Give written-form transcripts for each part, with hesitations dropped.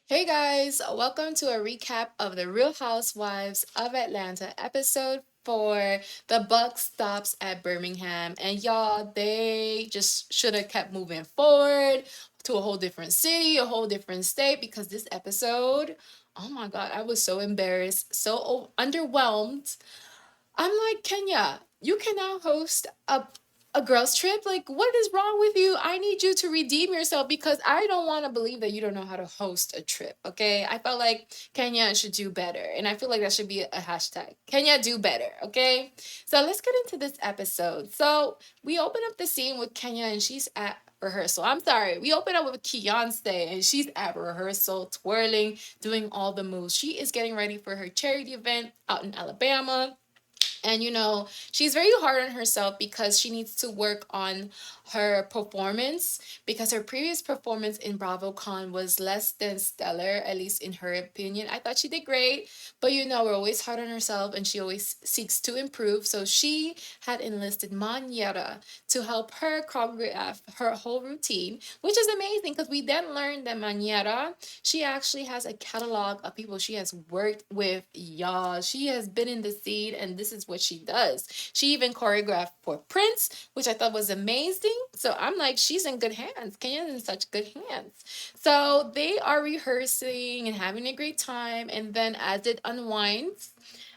Hey guys, welcome to a recap of the Real Housewives of Atlanta episode 4. The buck stops at Birmingham. And y'all, they just should have kept moving forward to a whole different city, a whole different state because this episode, oh my god, I was so embarrassed, so underwhelmed. I'm like, Kenya, you cannot host a girls trip. Like, what is wrong with you? I need you to redeem yourself because I don't want to believe that you don't know how to host a trip. Okay, I felt like Kenya should do better, and I feel like that should be a hashtag. Kenya do better. Okay, so let's get into this episode. So we open up the scene with Kenya, and she's at rehearsal. I'm sorry. We open up with Beyonce and she's at rehearsal, twirling, doing all the moves. She is getting ready for her charity event out in Alabama. And she's very hard on herself because she needs to work on her performance because her previous performance in BravoCon was less than stellar, at least in her opinion. I thought she did great, but we're always hard on herself and she always seeks to improve. So she had enlisted Maniera to help her choreograph her whole routine, which is amazing because we then learned that Maniera, she actually has a catalog of people she has worked with. Y'all, she has been in the scene and this is what she does. She even choreographed for Prince, which I thought was amazing. So I'm like, she's in good hands. Kenya's in such good hands. So they are rehearsing and having a great time. And then as it unwinds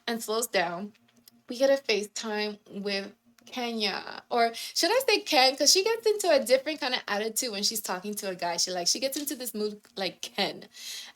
and slows down, we get a FaceTime with Kenya. Or should I say Ken? Because she gets into a different kind of attitude when she's talking to a guy. She gets into this mood like Ken.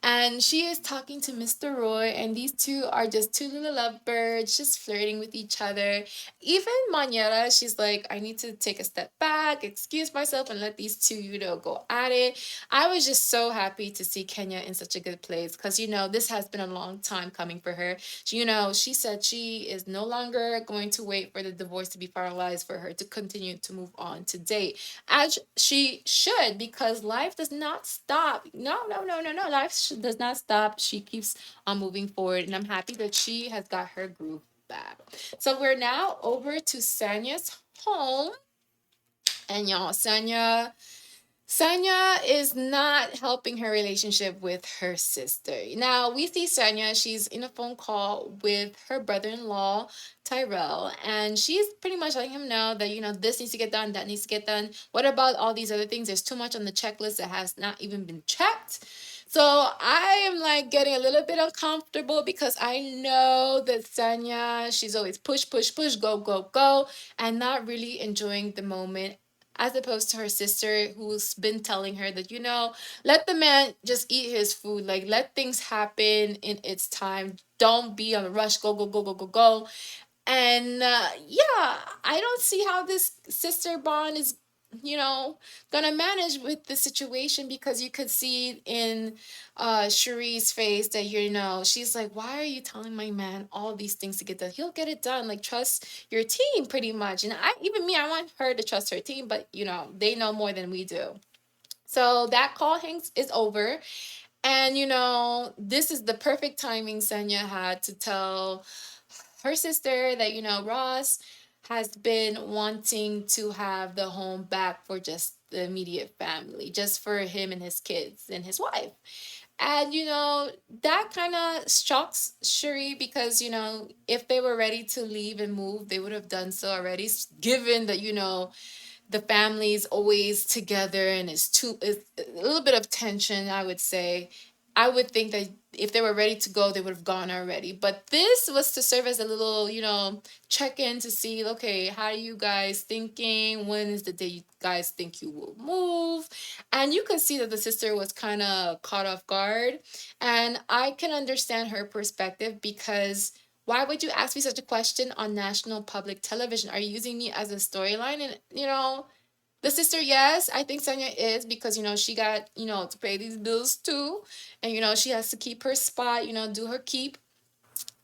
And she is talking to Mr. Roy, and these two are just two little lovebirds just flirting with each other. Even Manera, she's like, I need to take a step back, excuse myself, and let these two, go at it. I was just so happy to see Kenya in such a good place because, this has been a long time coming for her. She said she is no longer going to wait for the divorce to be finalized for her to continue to move on to date. As she should, because life does not stop. No, no, no, no, no. Does not stop. She keeps on moving forward. And I'm happy that she has got her groove back. So we're now over to Sanya's home. And y'all, Sanya is not helping her relationship with her sister. Now, we see Sanya, she's in a phone call with her brother in law, Tyrell, and she's pretty much letting him know that, this needs to get done, that needs to get done. What about all these other things? There's too much on the checklist that has not even been checked. So I am like getting a little bit uncomfortable because I know that Sanya, she's always push, push, push, go, go, go, and not really enjoying the moment as opposed to her sister who's been telling her that let the man just eat his food, like let things happen in its time, don't be on a rush, go go go go go go. And yeah, I don't see how this sister bond is gonna manage with the situation because you could see in Cherie's face that she's like, why are you telling my man all these things to get done? He'll get it done. Like, trust your team pretty much. And I want her to trust her team, but they know more than we do. So that call hangs is over. And this is the perfect timing Sanya had to tell her sister that Ross has been wanting to have the home back for just the immediate family, just for him and his kids and his wife. And that kind of shocks Cherie because if they were ready to leave and move, they would have done so already, given that the family's always together and it's a little bit of tension, I would say. I would think that if they were ready to go, they would have gone already. But this was to serve as a little, check in to see, okay, how are you guys thinking? When is the day you guys think you will move? And you can see that the sister was kind of caught off guard. And I can understand her perspective because why would you ask me such a question on national public television? Are you using me as a storyline? And, the sister, yes, I think Sanya is because, she got, to pay these bills too. And, she has to keep her spot, do her keep.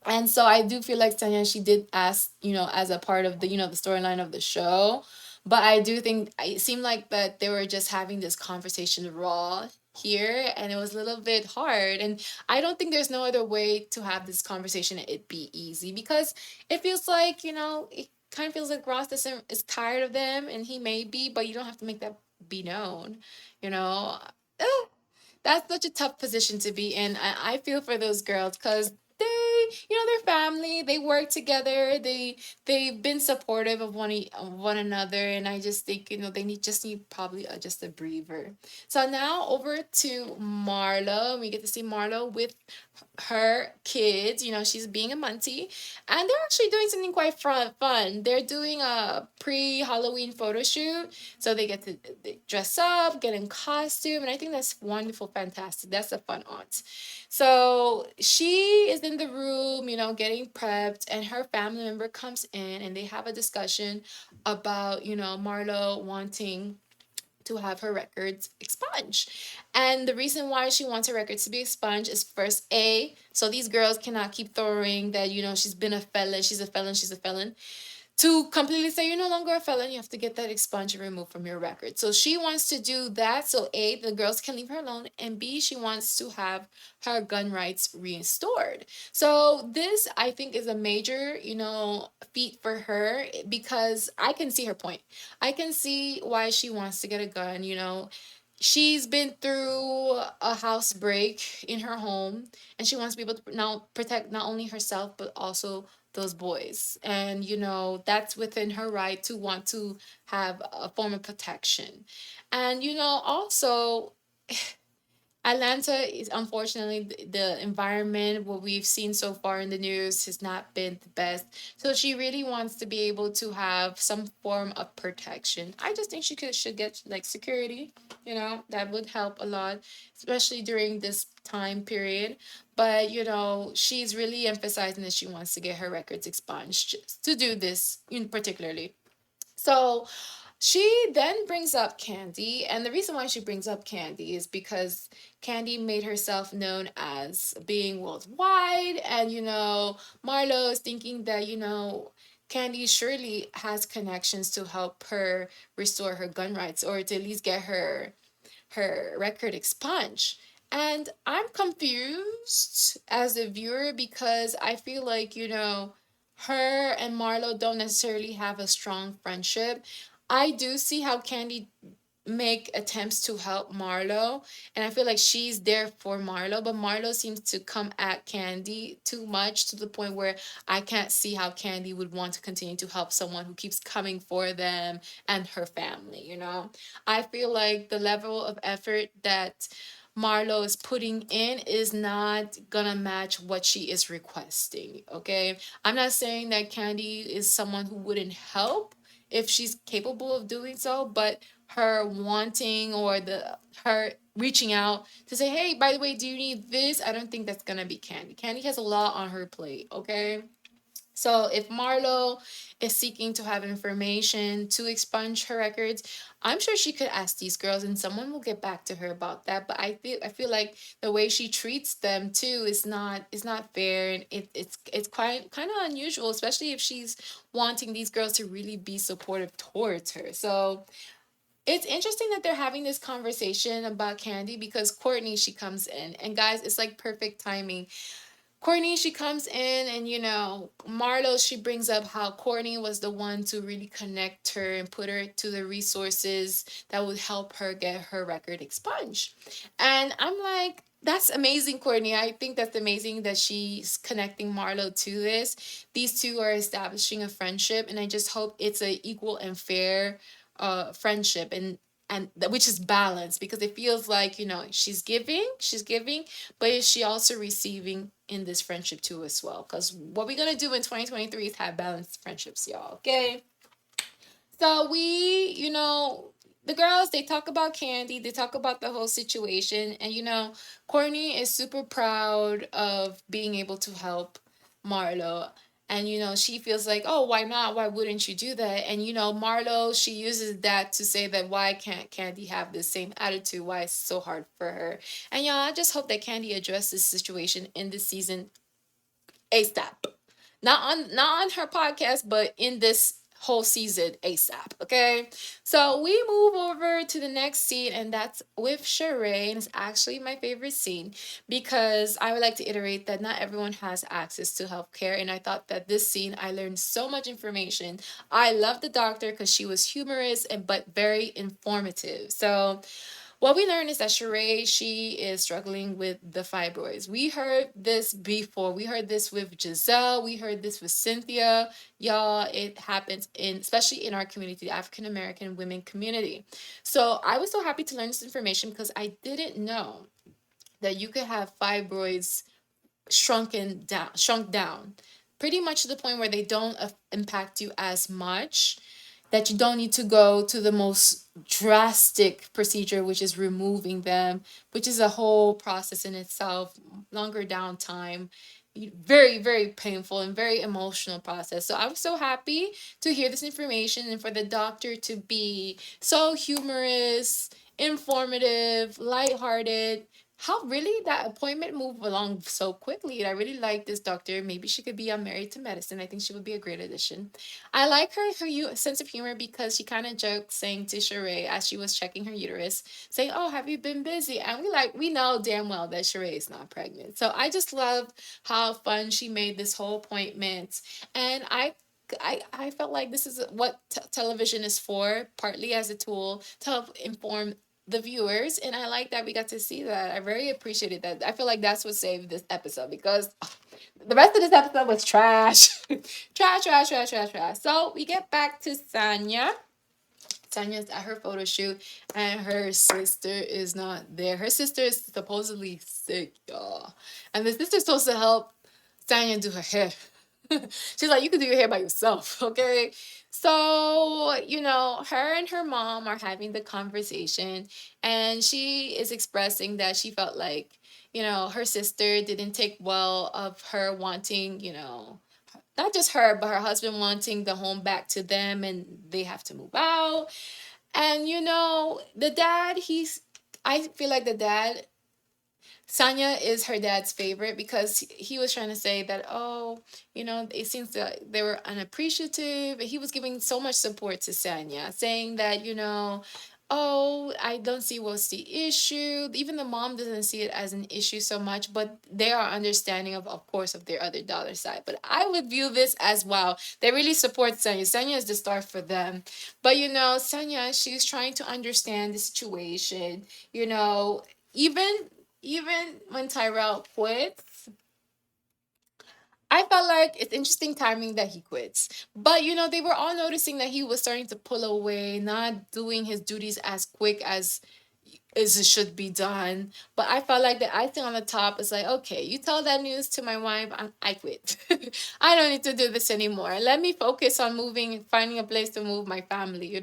And so I do feel like Sanya, she did ask, as a part of the, the storyline of the show. But I do think it seemed like that they were just having this conversation raw here and it was a little bit hard. And I don't think there's no other way to have this conversation and it be easy because it feels like, it kind of feels like Ross is tired of them and he may be, but you don't have to make that be known, you know. Ugh, that's such a tough position to be in. I feel for those girls because their family, they work together, they've been supportive of of one another, and I just think they need probably just a breather. So now over to Marlo. We get to see Marlo with her kids. She's being a Muncie, and they're actually doing something quite fun. They're doing a pre-Halloween photo shoot, so they get to dress up, get in costume, and I think that's wonderful, fantastic. That's a fun aunt. So she is in the room, getting prepped, and her family member comes in, and they have a discussion about, Marlo wanting to have her records expunged. And the reason why she wants her records to be expunged is first, so these girls cannot keep throwing that, she's been a felon, she's a felon, she's a felon, to completely say you're no longer a felon. You have to get that expunged and removed from your record. So she wants to do that. So A, the girls can leave her alone, and B, she wants to have her gun rights restored. So this, I think, is a major, feat for her, because I can see her point. I can see why she wants to get a gun. She's been through a house break in her home, and she wants to be able to now protect not only herself but also those boys. And that's within her right to want to have a form of protection. And also, Atlanta is, unfortunately, the environment, what we've seen so far in the news, has not been the best. So she really wants to be able to have some form of protection. I just think should get like security. That would help a lot, especially during this time period. But she's really emphasizing that she wants to get her records expunged just to do this in particularly. So she then brings up Candy, and the reason why she brings up Candy is because Candy made herself known as being worldwide, and Marlo is thinking that Candy surely has connections to help her restore her gun rights, or to at least get her record expunged. And I'm confused as a viewer because I feel like, her and Marlo don't necessarily have a strong friendship. I do see how Candy make attempts to help Marlo, and I feel like she's there for Marlo, but Marlo seems to come at Candy too much, to the point where I can't see how Candy would want to continue to help someone who keeps coming for them and her family. I feel like the level of effort that Marlo is putting in is not gonna match what she is requesting. Okay, I'm not saying that Candy is someone who wouldn't help if she's capable of doing so, but her wanting, or her reaching out to say, hey, by the way, do you need this? I don't think that's gonna be Candy. Candy has a lot on her plate, okay? So if Marlo is seeking to have information to expunge her records, I'm sure she could ask these girls, and someone will get back to her about that. But I feel like the way she treats them too is not fair, and it's quite kind of unusual, especially if she's wanting these girls to really be supportive towards her. So it's interesting that they're having this conversation about Candy, because Courtney, she comes in, and guys, it's like perfect timing. Courtney, she comes in, and Marlo, she brings up how Courtney was the one to really connect her and put her to the resources that would help her get her record expunged. And I'm like, that's amazing, Courtney. I think that's amazing that she's connecting Marlo to this. These two are establishing a friendship, and I just hope it's a equal and fair friendship, and which is balanced, because it feels like she's giving, but is she also receiving in this friendship too as well? Because what we're gonna do in 2023 is have balanced friendships, y'all. Okay. So the girls, they talk about Candy, they talk about the whole situation, and Courtney is super proud of being able to help Marlo. And she feels like, oh, why not? Why wouldn't you do that? And Marlo, she uses that to say that why can't Candy have the same attitude? Why it's so hard for her? And y'all, I just hope that Candy addresses this situation in this season ASAP. Not on her podcast, but in this whole season ASAP. Okay. So we move over to the next scene, and that's with Sheree. And it's actually my favorite scene, because I would like to iterate that not everyone has access to healthcare. And I thought that this scene, I learned so much information. I love the doctor because she was humorous and but very informative. So What we learned is that Sheree, she is struggling with the fibroids. We heard this before. We heard this with Giselle. We heard this with Cynthia. Y'all, it happens in, especially in our community, the African American women community. So I was so happy to learn this information because I didn't know that you could have fibroids shrunk down, pretty much to the point where they don't impact you as much, that you don't need to go to the most drastic procedure, which is removing them, which is a whole process in itself, longer downtime, very, very painful and very emotional process. So I was so happy to hear this information and for the doctor to be so humorous, informative, lighthearted. How really that appointment moved along so quickly. I really like this doctor. Maybe she could be on Married to Medicine. I think she would be a great addition. I like her sense of humor because she kind of joked saying to Sheree as she was checking her uterus, saying, "Oh, have you been busy?" And we know damn well that Sheree is not pregnant. So I just love how fun she made this whole appointment. And I felt like this is what television is for, partly as a tool to help inform the viewers, and I like that we got to see that. I very appreciated that. I feel like that's what saved this episode because the rest of this episode was trash. Trash, trash, trash, trash, trash. So we get back to Sanya. Sanya's at her photo shoot and her sister is not there. Her sister is supposedly sick, y'all. And the sister's supposed to help Sanya do her hair. She's like, you can do your hair by yourself, okay? So, her and her mom are having the conversation, and she is expressing that she felt like, her sister didn't take well of her wanting, not just her, but her husband wanting the home back to them and they have to move out. And, the dad, I feel like the dad Sanya is her dad's favorite because he was trying to say that, oh, it seems that they were unappreciative. He was giving so much support to Sanya, saying that, oh, I don't see what's the issue. Even the mom doesn't see it as an issue so much, but they are understanding of course, of their other daughter side. But I would view this as, wow, they really support Sanya. Sanya is the star for them. But, Sanya, she's trying to understand the situation, even even when Tyrell quits, I felt like it's interesting timing that he quits. But they were all noticing that he was starting to pull away, not doing his duties as quick as it should be done. But I felt like the icing on the top is like, okay, you tell that news to my wife, I quit. I don't need to do this anymore. Let me focus on moving, finding a place to move my family.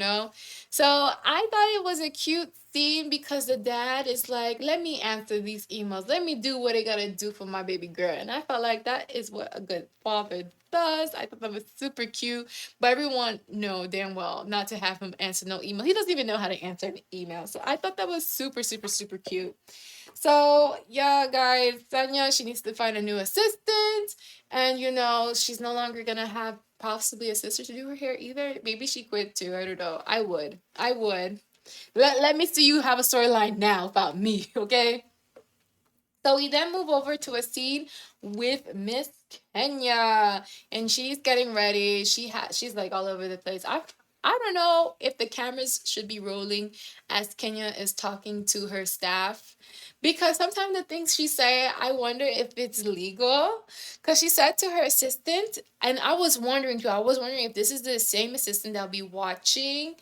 So I thought it was a cute scene because the dad is like, let me answer these emails. Let me do what I gotta do for my baby girl. And I felt like that is what a good father does. I thought that was super cute. But everyone know damn well not to have him answer no email. He doesn't even know how to answer an email. So I thought that was super, super, super cute. So yeah, guys, Sanya, she needs to find a new assistant. And she's no longer gonna have possibly a sister to do her hair either. Maybe she quit too. I don't know. I would. I would. Let me see you have a storyline now about me, okay? So we then move over to a scene with Miss Kenya, and she's getting ready. She's like all over the place. I don't know if the cameras should be rolling as Kenya is talking to her staff, because sometimes the things she say, I wonder if it's legal. Because she said to her assistant, and I was wondering too. I was wondering if this is the same assistant that'll be watching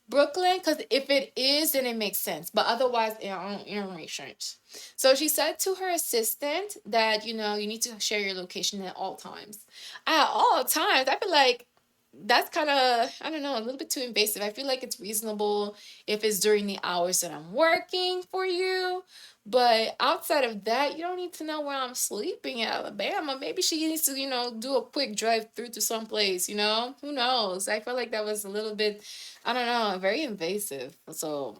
Brooklyn, because if it is, then it makes sense. But otherwise, it don't make sense. So she said to her assistant that, you need to share your location at all times. At all times, I feel like that's kind of, I don't know, a little bit too invasive. I feel like it's reasonable if it's during the hours that I'm working for you. But outside of that, you don't need to know where I'm sleeping in Alabama. Maybe she needs to, do a quick drive through to someplace. Who knows? I felt like that was a little bit, I don't know, very invasive. So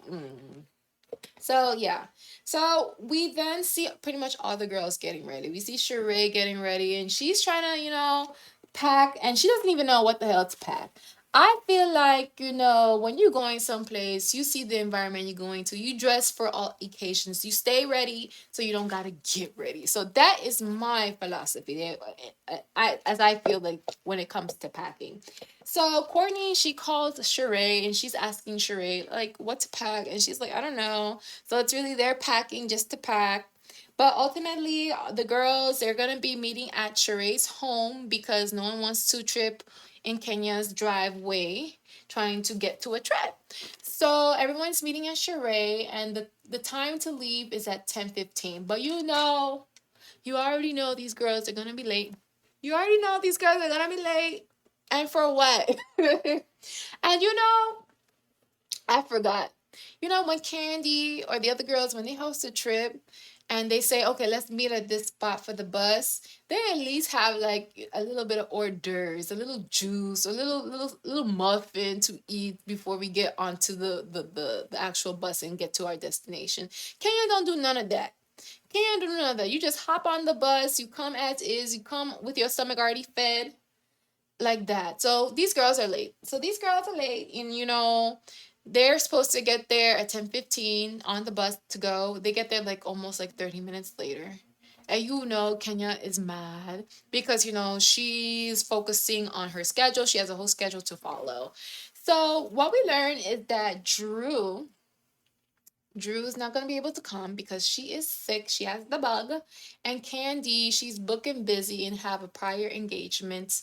yeah. So we then see pretty much all the girls getting ready. We see Sheree getting ready, and she's trying to, pack, and she doesn't even know what the hell to pack. I feel like, when you're going someplace, you see the environment you're going to, you dress for all occasions, you stay ready so you don't got to get ready. So that is my philosophy there, as I feel like when it comes to packing. So Courtney, she calls Sheree and she's asking Sheree, like, what to pack. And she's like, I don't know. So it's really they're packing just to pack. But ultimately, the girls, they're going to be meeting at Sheree's home because no one wants to trip in Kenya's driveway trying to get to a trip. So everyone's meeting at Sheree, and the time to leave is at 10:15. But you already know these girls are gonna be late. You already know these girls are gonna be late. And for what? And I forgot. When Candy or the other girls, when they host a trip and they say, okay, let's meet at this spot for the bus, they at least have like a little bit of hors d'oeuvres, a little juice, a little muffin to eat before we get onto the actual bus and get to our destination. Kenya don't do none of that. Kenya don't do none of that. You just hop on the bus, you come as is, you come with your stomach already fed like that. So these girls are late. And they're supposed to get there at 10:15 on the bus to go. They get there like almost like 30 minutes later. And Kenya is mad because she's focusing on her schedule. She has a whole schedule to follow. So what we learn is that Drew's not going to be able to come because she is sick. She has the bug. And Candy, she's booking busy and have a prior engagement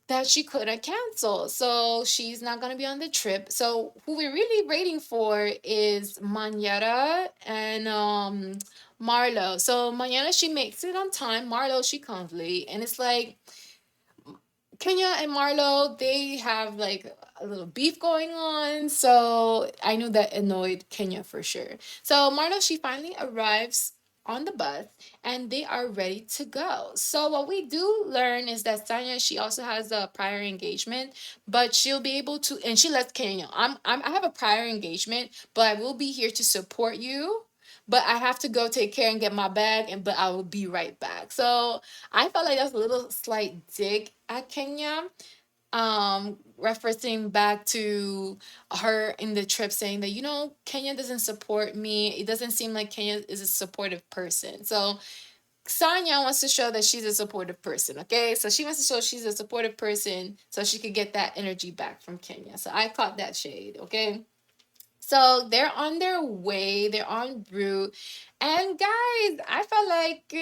that she couldn't cancel. So she's not going to be on the trip. So who we're really waiting for is Manera and Marlo. So Manera, she makes it on time. Marlo, she comes late. And it's like Kenya and Marlo, they have like a little beef going on. So I knew that annoyed Kenya for sure. So Marlo, she finally arrives on the bus and they are ready to go. So what we do learn is that Sanya, she also has a prior engagement, but she'll be able to, and she lets Kenya, I have a prior engagement, but I will be here to support you. But I have to go take care and get my bag, but I will be right back. So I felt like that's a little slight dig at Kenya, referencing back to her in the trip saying that, Kenya doesn't support me. It doesn't seem like Kenya is a supportive person. So Sanya wants to show that she's a supportive person, okay? So she wants to show she's a supportive person so she could get that energy back from Kenya. So I caught that shade, okay? So they're on their way, they're en route. And guys, I felt like,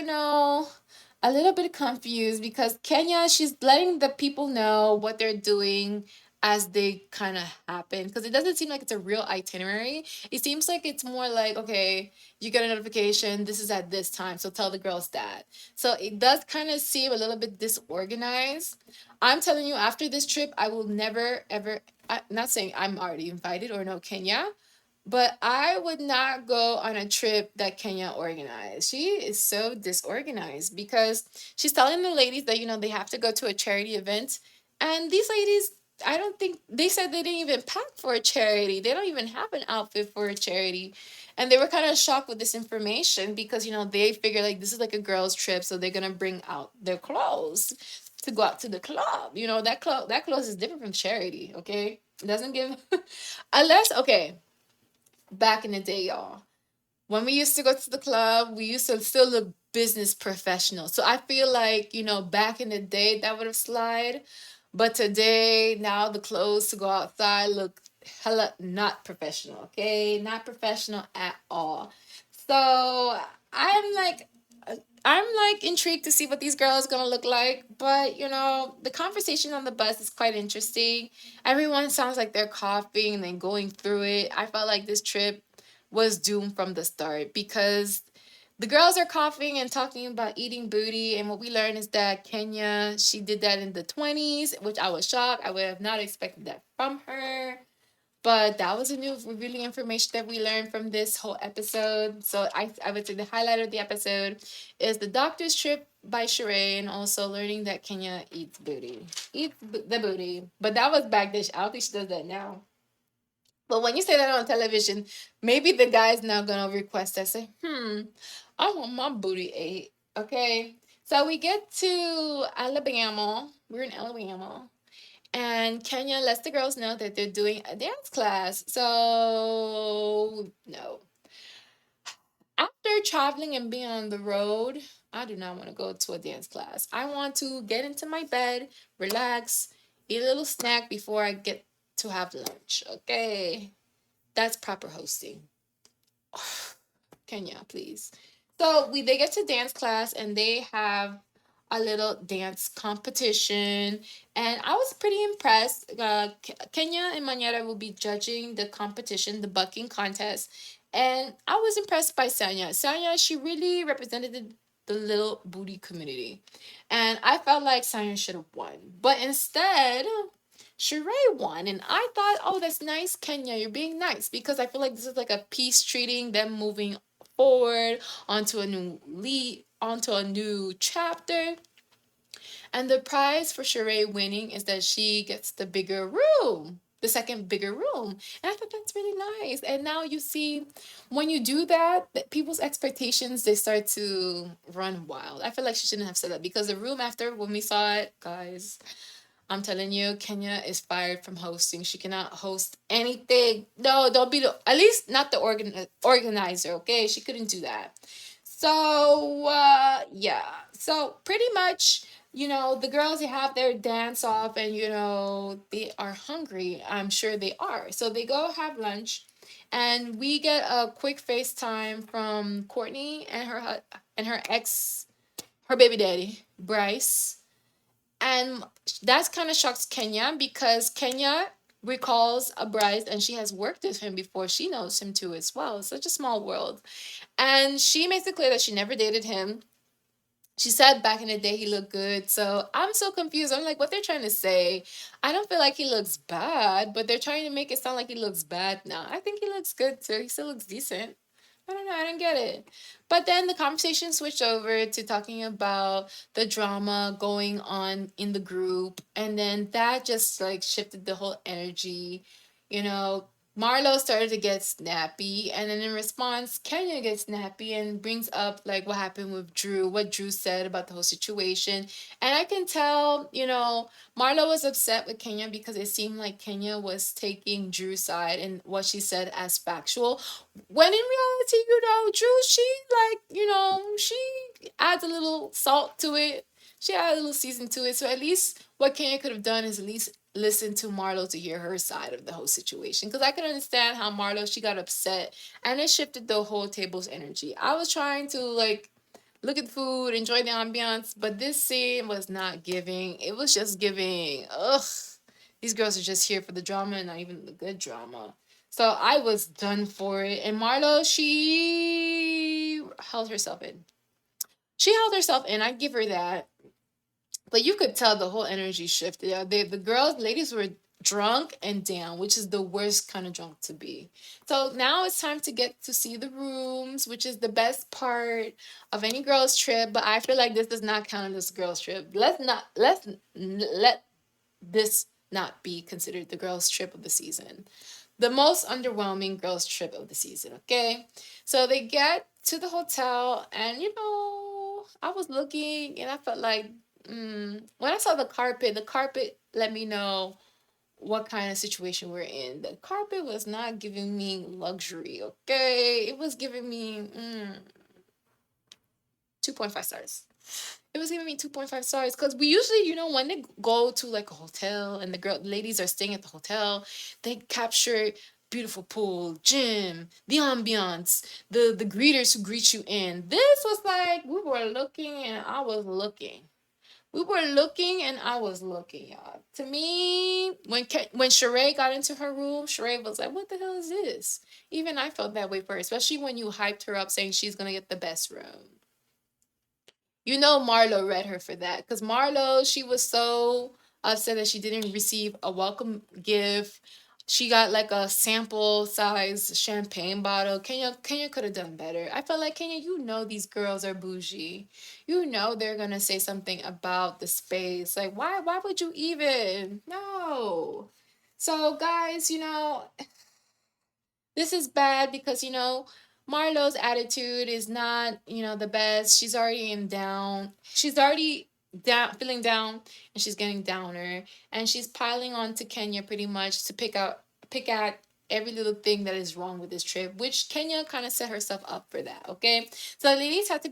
a little bit confused because Kenya, she's letting the people know what they're doing as they kind of happen. Because it doesn't seem like it's a real itinerary. It seems like it's more like, okay, you get a notification, this is at this time, so tell the girls that. So it does kind of seem a little bit disorganized. I'm telling you, after this trip, I will never, ever, I'm not saying I'm already invited or no Kenya, but I would not go on a trip that Kenya organized. She is so disorganized because she's telling the ladies that, they have to go to a charity event. And these ladies, I don't think, they said they didn't even pack for a charity. They don't even have an outfit for a charity. And they were kind of shocked with this information because, they figure like this is like a girls' trip. So they're going to bring out their clothes to go out to the club. That clothes is different from charity, okay? It doesn't give, unless, okay, back in the day, y'all. When we used to go to the club, we used to still look business professional. So I feel like, back in the day that would have slide. But today, now the clothes to go outside look hella not professional, okay? Not professional at all. So I'm like, I'm like intrigued to see what these girls gonna look like. But the conversation on the bus is quite interesting. Everyone sounds like they're coughing and then going through it. I felt like this trip was doomed from the start because the girls are coughing and talking about eating booty. And what we learned is that Kenya, she did that in the 20s, which I was shocked. I would have not expected that from her. But that was a new revealing information that we learned from this whole episode. So I would say the highlight of the episode is the doctor's trip by Sheree and also learning that Kenya eats booty. The booty. But that was back then. I don't think she does that now. But when you say that on television, maybe the guy's now gonna request that. Say, I want my booty ate. Okay. So we get to Alabama. We're in Alabama. And Kenya lets the girls know that they're doing a dance class. So, no. After traveling and being on the road, I do not want to go to a dance class. I want to get into my bed, relax, eat a little snack before I get to have lunch. Okay. That's proper hosting. Kenya, please. So they get to dance class and they have a little dance competition, and I was pretty impressed. Kenya and Manera will be judging the competition, the bucking contest, and I was impressed by Sanya. Sanya, she really represented the little booty community, and I felt like Sanya should have won, but instead Sheree won, and I thought, oh, that's nice, Kenya. You're being nice because I feel like this is like a peace treating them moving forward onto a new chapter. And the prize for Sheree winning is that she gets the bigger room, the second bigger room. And I thought that's really nice. And now you see, when you do that, people's expectations, they start to run wild. I feel like she shouldn't have said that because the room after, when we saw it, guys, I'm telling you, Kenya is fired from hosting. She cannot host anything. No, don't be at least not the organizer, okay? She couldn't do that. So, yeah. So, pretty much, the girls, they have their dance off and, they are hungry. I'm sure they are. So, they go have lunch and we get a quick FaceTime from Courtney and her ex, her baby daddy, Bryce, and that's kind of shocks Kenya because Kenya recalls a Bryce and she has worked with him before. She knows him too as well. It's such a small world. And she makes it clear that she never dated him. She said back in the day he looked good. So I'm so confused. I'm like, what they're trying to say. I don't feel like he looks bad, but they're trying to make it sound like he looks bad now. I think he looks good too. He still looks decent. I don't know. I don't get it. But then the conversation switched over to talking about the drama going on in the group. And then that just like shifted the whole energy. You know, Marlo started to get snappy, and then in response, Kenya gets snappy and brings up like what happened with Drew, what Drew said about the whole situation. And I can tell, Marlo was upset with Kenya because it seemed like Kenya was taking Drew's side and what she said as factual. When in reality, Drew, she adds a little salt to it. She adds a little season to it. So at least what Kenya could have done is at least listen to Marlo to hear her side of the whole situation. Because I can understand how Marlo, she got upset and it shifted the whole table's energy. I was trying to look at the food, enjoy the ambiance, but this scene was not giving. It was just giving, ugh. These girls are just here for the drama and not even the good drama. So I was done for it. And Marlo, she held herself in. She held herself in. I give her that. But you could tell the whole energy shifted. The girls, ladies were drunk and down, which is the worst kind of drunk to be. So now it's time to get to see the rooms, which is the best part of any girls trip. But I feel like this does not count as a girls trip. Let this not be considered the girls trip of the season. The most underwhelming girls trip of the season. Okay, so they get to the hotel, and I was looking, and I felt like when I saw the carpet let me know what kind of situation we're in. The carpet was not giving me luxury, okay? It was giving me 2.5 stars. It was giving me 2.5 stars because we usually, when they go to like a hotel and ladies are staying at the hotel, they capture beautiful pool, gym, the ambiance, the greeters who greet you in. This was like we were looking and I was looking. We were looking and I was looking, y'all. To me, when Sheree got into her room, Sheree was like, "What the hell is this?" Even I felt that way for her, especially when you hyped her up saying she's gonna get the best room. Marlo read her for that because Marlo, she was so upset that she didn't receive a welcome gift. She got like a sample size champagne bottle. Kenya could have done better. I felt like Kenya, these girls are bougie. They're gonna say something about the space. Like why would you even? No. So guys, this is bad because Marlo's attitude is not the best. She's already in down. She's already down, feeling down, and she's getting downer, and she's piling on to Kenya pretty much to pick at every little thing that is wrong with this trip, which Kenya kind of set herself up for that. Okay, so the ladies had to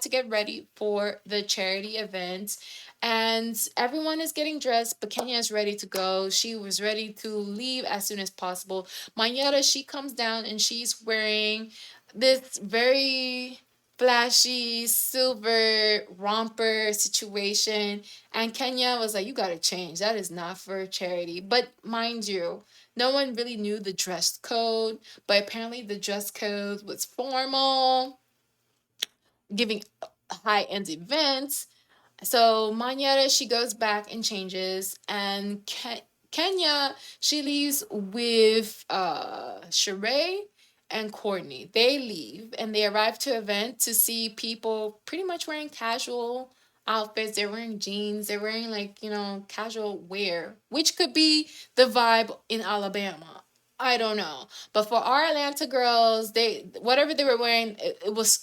get ready for the charity event, and everyone is getting dressed, but Kenya is ready to go. She was ready to leave as soon as possible. Mayara, she comes down and she's wearing this very flashy silver romper situation, and Kenya was like, you gotta change, that is not for charity. But mind you, no one really knew the dress code, but apparently the dress code was formal, giving high-end events. So Manyara, she goes back and changes, and Kenya, she leaves with Sheree and Courtney. They leave and they arrive to event to see people pretty much wearing casual outfits. They're wearing jeans. They're wearing, like, casual wear, which could be the vibe in Alabama. I don't know, but for our Atlanta girls, they whatever they were wearing, it was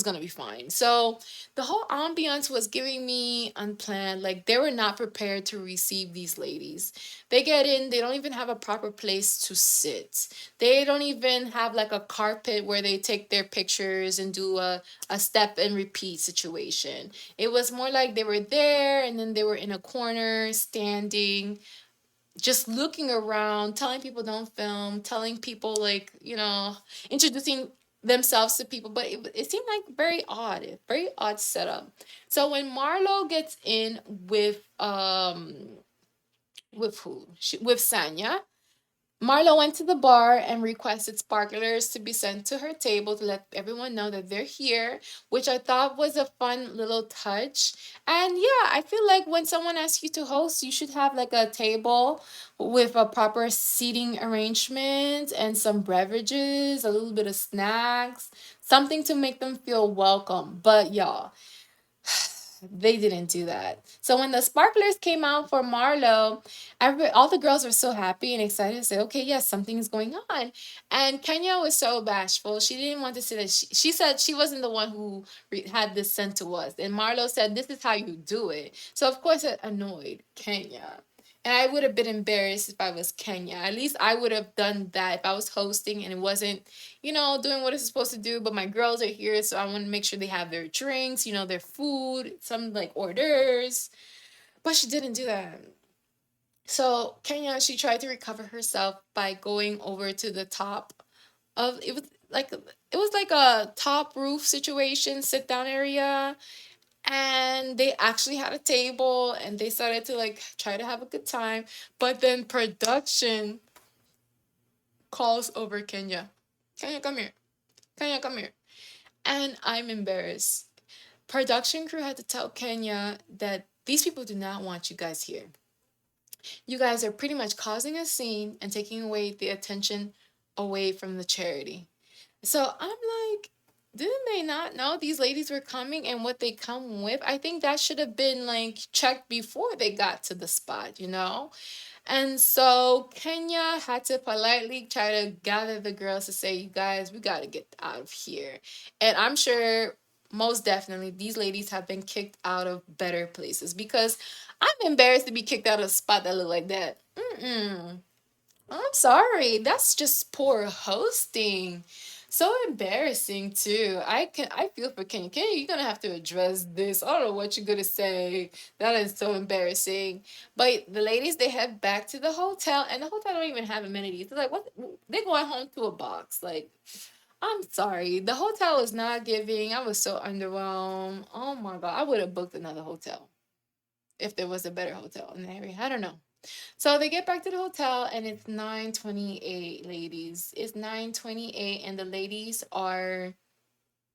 gonna be fine. So the whole ambiance was giving me unplanned. Like, they were not prepared to receive these ladies. They get in, they don't even have a proper place to sit. They don't even have like a carpet where they take their pictures and do a step and repeat situation. It was more like they were there and then they were in a corner standing, just looking around, telling people don't film, telling people, like, introducing themselves to people, but it seemed like very odd setup. So when Marlo gets in with who? With Sanya, Marlo went to the bar and requested sparklers to be sent to her table to let everyone know that they're here, which I thought was a fun little touch. And yeah, I feel like when someone asks you to host, you should have like a table with a proper seating arrangement and some beverages, a little bit of snacks, something to make them feel welcome. But y'all, they didn't do that. So when the sparklers came out for Marlo, all the girls were so happy and excited to say, okay, yes, something is going on. And Kenya was so bashful. She didn't want to say that. She said she wasn't the one who had this sent to us. And Marlo said, this is how you do it. So, of course, it annoyed Kenya. And I would have been embarrassed if I was Kenya. At least I would have done that if I was hosting and it wasn't, doing what it's supposed to do. But my girls are here, so I want to make sure they have their drinks, their food, some like orders. But she didn't do that. So Kenya, she tried to recover herself by going over to the top of it was like a top roof situation, sit down area, and they actually had a table and they started to like try to have a good time. But then production calls over Kenya. Kenya, come here. Kenya, come here. And I'm embarrassed. Production crew had to tell Kenya that these people do not want you guys here. You guys are pretty much causing a scene and taking away the attention away from the charity. So I'm like, didn't they not know these ladies were coming and what they come with? I think that should have been like checked before they got to the spot. And so Kenya had to politely try to gather the girls to say, you guys, we got to get out of here. And I'm sure most definitely these ladies have been kicked out of better places, because I'm embarrassed to be kicked out of a spot that look like that. Mm-mm. I'm sorry. That's just poor hosting. So embarrassing too. I feel for Kenya. Kenya, you're gonna have to address this. I don't know what you're gonna say. That is so embarrassing. But the ladies, they head back to the hotel, and the hotel don't even have amenities. They're like, what? They're going home to a box. Like, I'm sorry. The hotel is not giving. I was so underwhelmed. Oh my god. I would have booked another hotel if there was a better hotel in the area. I don't know. So they get back to the hotel and it's 9:28, ladies. It's 9:28 and the ladies are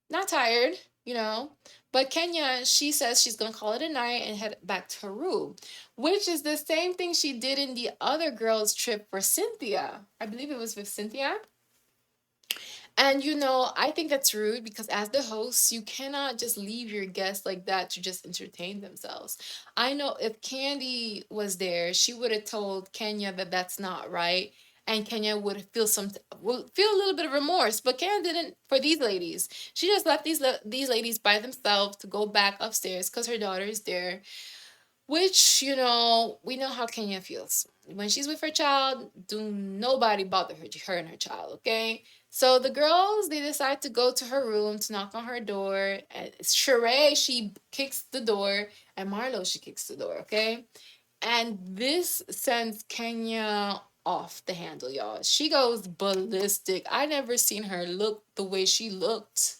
not tired, you know. But Kenya, she says she's gonna call it a night and head back to her room, which is the same thing she did in the other girls' trip for Cynthia. I believe it was with Cynthia. And I think that's rude, because as the host, you cannot just leave your guests like that to just entertain themselves. I know if Candy was there, she would have told Kenya that that's not right. and Kenya would feel a little bit of remorse. But Kenya didn't for these ladies. She just left these ladies by themselves to go back upstairs because her daughter is there. Which, we know how Kenya feels. When she's with her child, do nobody bother her and her child, okay? So the girls, they decide to go to her room to knock on her door. And Sheree, she kicks the door, and Marlo, she kicks the door, okay? And this sends Kenya off the handle, y'all. She goes ballistic. I never seen her look the way she looked.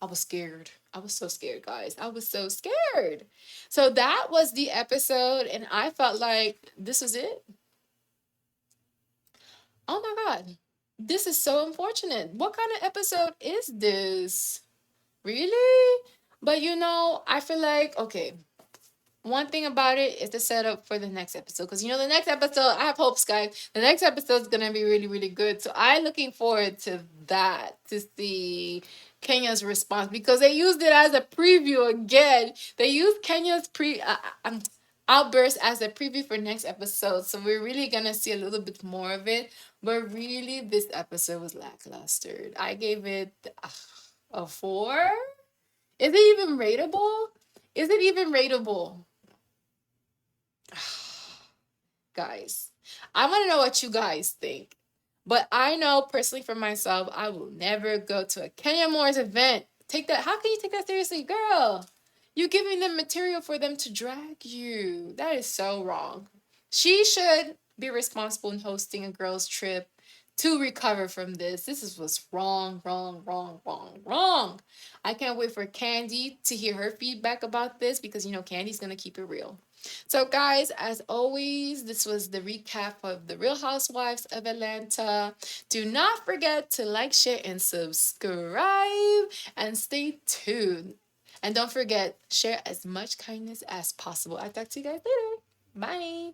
I was scared. I was so scared, guys. I was so scared. So that was the episode, and I felt like this was it. Oh my God. This is so unfortunate. What kind of episode is this? Really? But I feel like, okay, one thing about it is the setup for the next episode. Because the next episode, I have hopes, guys. The next episode is gonna be really, really good. So I'm looking forward to that, to see Kenya's response, because they used it as a preview again. They used Kenya's outburst as a preview for next episode. So we're really gonna see a little bit more of it. But really, this episode was lackluster. I gave it a 4. Is it even rateable? Is it even rateable? Guys, I want to know what you guys think. But I know personally for myself, I will never go to a Kenya Moore's event. Take that. How can you take that seriously, girl? You're giving them material for them to drag you. That is so wrong. She should be responsible in hosting a girls' trip to recover from this. Was wrong, wrong, wrong, wrong, wrong. I can't wait for Candy to hear her feedback about this, because Candy's gonna keep it real. So, guys, as always, this was the recap of The Real Housewives of Atlanta. Do not forget to like, share, and subscribe, and stay tuned. And don't forget, share as much kindness as possible. I'll talk to you guys later. Bye.